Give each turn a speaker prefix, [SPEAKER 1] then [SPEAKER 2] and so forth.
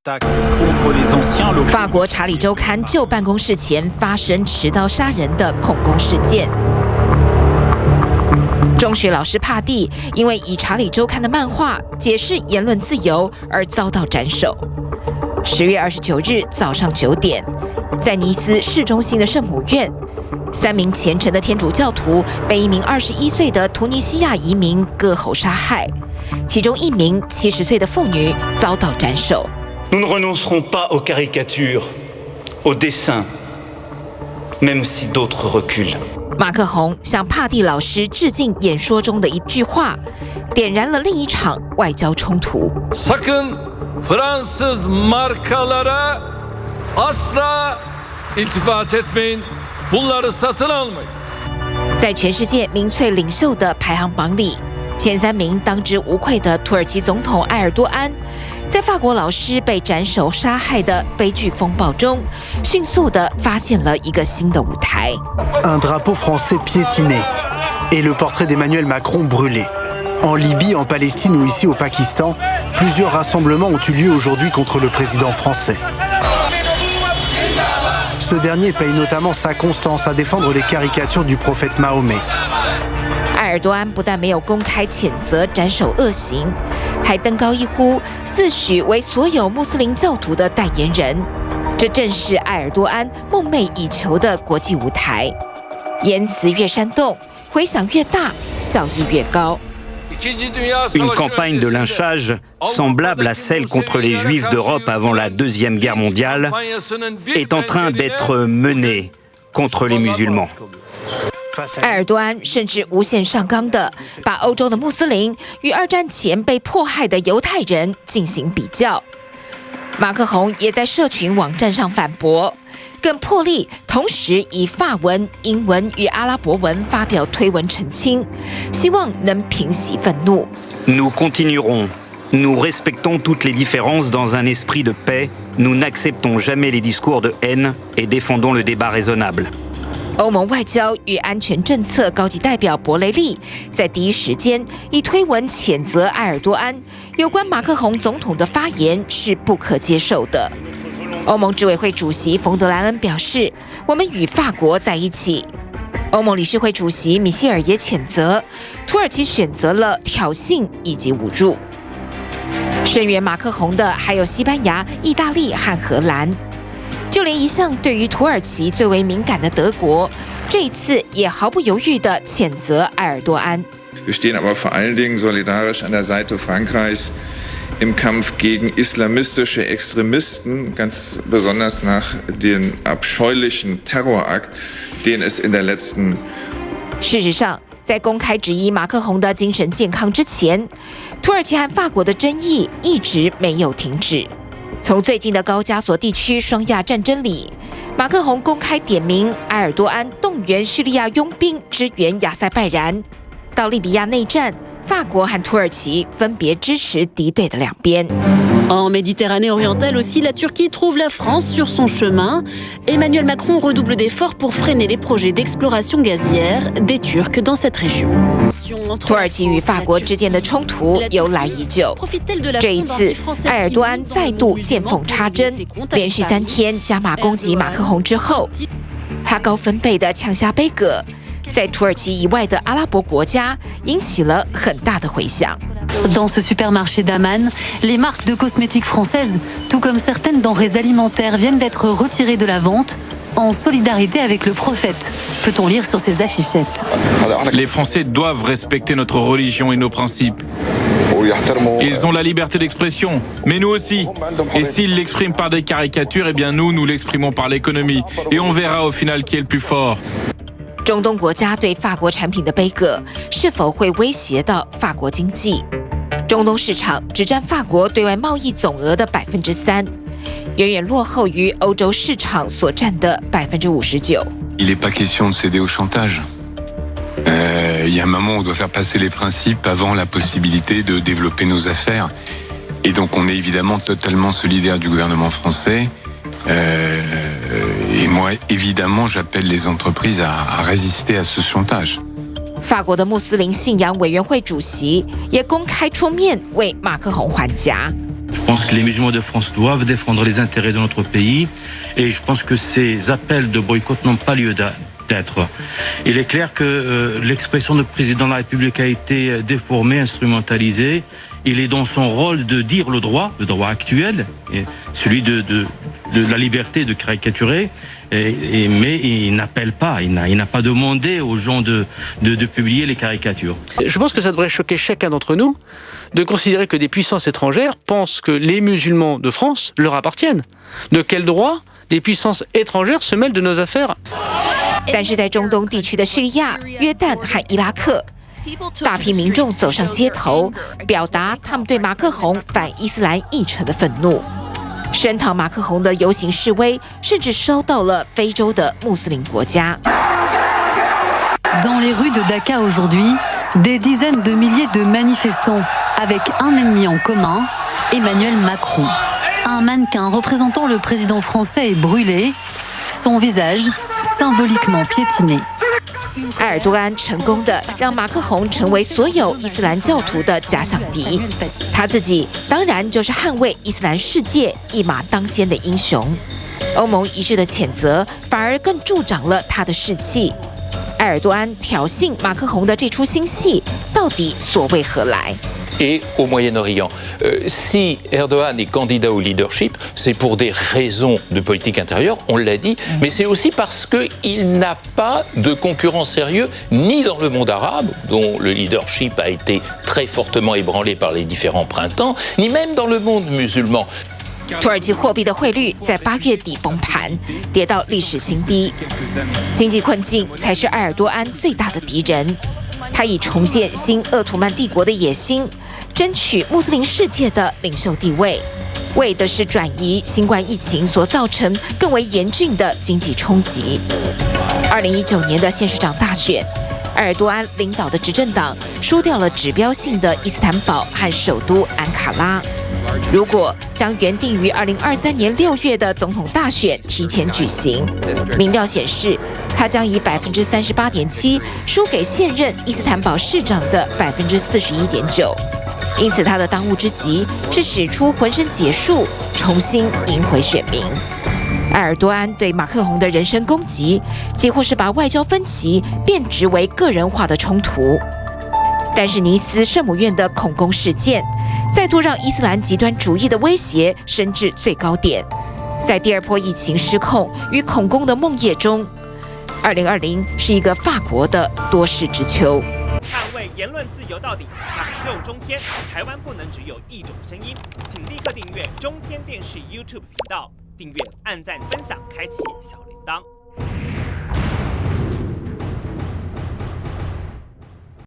[SPEAKER 1] 法国《查理周刊》旧办公室前发生持刀杀人的恐攻事件。中学老师帕蒂因为以《查理周刊》的漫画解释言论自由而遭到斩首。10月29日早上9点，在尼斯市中心的圣母院，3名虔诚的天主教徒被一名21岁的突尼西亚移民割喉杀害，其中1名70岁的妇女遭到斩首。
[SPEAKER 2] Nous ne renoncerons pas aux caricatures, aux dessins, même si d'autres reculent.
[SPEAKER 1] 马克宏向帕蒂老师致敬演说中的一句话，点燃了另一场外交冲突。
[SPEAKER 3] Sakın Fransız markalara asla iltifat etmeyin. Bunları satın almayın.
[SPEAKER 1] 在全世界民粹领袖的排行榜里，前3名当之无愧的土耳其总统埃尔多安，在法国老师被斩首杀害的悲剧风暴中，迅速地发现了一个新的舞台。
[SPEAKER 4] Un drapeau français piétiné et le portrait d'Emmanuel Macron brûlé. En Libye, en Palestine ou ici au Pakistan, plusieurs rassemblements ont eu lieu aujourd'hui contre le président français. Ce dernier paye notamment sa constance à défendre les caricatures du prophète Mahomet.
[SPEAKER 1] 埃尔多安不但没有公开谴责斩首恶行，还登高一呼，自诩为所有穆斯林教徒的代言人。这正是埃尔多安梦寐以求的国际舞台。言辞越煽动，回响越大，效益越高。
[SPEAKER 5] Une campagne de lynchage semblable à celle contre les Juifs d'Europe avant la Deuxième Guerre mondiale est en train d'être menée contre les musulmans.
[SPEAKER 1] 埃尔多安甚至无限上纲地把欧洲的穆斯林与2战前被迫害的犹太人进行比较。马克宏也在社群网站上反驳，更破例同时以法文、英文与阿拉伯文发表推文澄清，希望能平息愤怒。
[SPEAKER 5] Nous continuerons. Nous respectons toutes les différences dans un esprit de paix. Nous n'acceptons jamais les discours de haine et défendons le débat raisonnable.
[SPEAKER 1] 欧盟外交与安全政策高级代表博雷利在第一时间以推文谴责埃尔多安有关马克宏总统的发言是不可接受的。欧盟执委会主席冯德莱恩表示，我们与法国在一起。欧盟理事会主席米歇尔也谴责土耳其选择了挑衅以及侮辱。声援马克宏的还有西班牙、意大利和荷兰。就连一向对于土耳其最为敏感的德国，这一次也毫不犹豫地谴责埃尔多安。
[SPEAKER 6] Wir stehen aber vor allen Dingen solidarisch an der Seite Frankreichs im Kampf gegen islamistische Extremisten, ganz besonders nach dem abscheulichen Terrorakt, den es in der letzten
[SPEAKER 1] 事实上，在公开质疑马克宏的精神健康之前，土耳其和法国的争议一直没有停止。从最近的高加索地区双亚战争里，马克宏公开点名埃尔多安动员叙利亚佣兵支援亚塞拜然，到利比亚内战，法国和土耳其分别支持敌对的两边。
[SPEAKER 7] En Méditerranée orientale aussi, la Turquie trouve la France sur son chemin. Emmanuel Macron redouble d'efforts pour freiner les projets d'exploration gazière des Turcs dans cette région.
[SPEAKER 1] 土耳其与法国之间的冲突由来已久，这一次埃尔多安再度见缝插针，连续3天加码攻击马克宏之后，他高分贝的抢下杯葛，在土耳其以外的阿拉伯国家引起了很大的回响。
[SPEAKER 8] Dans ce supermarché d'Amman, les marques de cosmétiques françaises, tout comme certaines denrées alimentaires, viennent d'être retirées de la vente en solidarité avec le prophète, peut-on lire sur ces affichettes.
[SPEAKER 3] Les Français doivent respecter notre religion et nos principes. Ils ont la liberté d'expression, mais nous aussi. Et s'ils l'expriment par des caricatures, eh bien nous l'exprimons par l'économie. Et on verra au final qui est le plus fort.
[SPEAKER 1] 中东国家对法国产品的杯葛是否会威胁到法国经济？中东市场只占法国对外贸易总额的3%，远远落后于欧洲市场所占的59%。
[SPEAKER 9] Il n'est pas question de céder au chantage. Il y a un moment où on doit faire passer les principes avant la possibilité de développer nos affaires. Et donc on est évidemment totalement solidaire du gouvernement français. Et moi, évidemment, j'appelle les entreprises à résister à ce chantage.
[SPEAKER 1] 法国的穆斯林信仰委员会主席也公开出面为马克宏还价。
[SPEAKER 10] Je pense que les musulmans de France doivent défendre les intérêts de notre pays et je pense que ces appels de boycott n'ont pas lieu d'être. Il est clair que l'expression du président de la République a été déformée, instrumentalisée. Il est dans son rôle de dire le droit actuel, celui de la liberté de caricaturer, mais il n'appelle pas, il n'a pas demandé aux gens de publier les caricatures.
[SPEAKER 11] Je pense que ça devrait choquer chacun d'entre nous de considérer que des puissances étrangères pensent que les musulmans de France leur appartiennent. De quel droit des puissances étrangères se mêlent de nos affaires?
[SPEAKER 1] 但是在中东地区的叙利亚、约旦和伊拉克，大批民众走上街头，表达他们对马克宏反伊斯兰议程的愤怒。声讨马克宏的游行示威，甚至烧到了非洲的穆斯林国家。
[SPEAKER 8] Dans les rues de Dakar aujourd'hui, des dizaines de milliers de manifestants avec un ennemi en commun, Emmanuel Macron. Un mannequin représentant le président français est brûlé, son visage symboliquement piétiné.
[SPEAKER 1] 埃尔多安成功的让马克宏成为所有伊斯兰教徒的假想敌，他自己当然就是捍卫伊斯兰世界一马当先的英雄。欧盟一致的谴责，反而更助长了他的士气。埃尔多安挑衅马克宏的这出新戏，到底所为何来
[SPEAKER 12] ？Et au Moyen-Orient, si Erdogan est candidat au leadership, c'est pour des raisons de politique intérieure, on l'a dit, mais c'est aussi parce qu'il n'a pas de concurrent sérieux, ni dans le monde arabe, dont le leadership a été très fortement ébranlé par les différents printemps, ni même dans le monde musulman.
[SPEAKER 1] 土耳其货币的汇率在8月底崩盘，跌到历史新低。经济困境才是埃尔多安最大的敌人。他以重建新鄂图曼帝国的野心，争取穆斯林世界的领袖地位，为的是转移新冠疫情所造成更为严峻的经济冲击。2019年的县市长大选，埃尔多安领导的执政党输掉了指标性的伊斯坦堡和首都安卡拉。如果将原定于2023年6月的总统大选提前举行，民调显示他将以38.7%输给现任伊斯坦堡市长的41.9%。因此，他的当务之急是使出浑身解数，重新赢回选民。埃尔多安对马克宏的人身攻击，几乎是把外交分歧变质为个人化的冲突。但是尼斯圣母院的恐攻事件，再度让伊斯兰极端主义的威胁升至最高点。在第二波疫情失控与恐攻的梦魇中，2020是一个法国的多事之秋。
[SPEAKER 13] 捍卫言论自由到底，抢救中天，台湾不能只有一种声音，请立刻订阅中天电视 YouTube 频道，订阅、按赞、分享，开启小铃铛。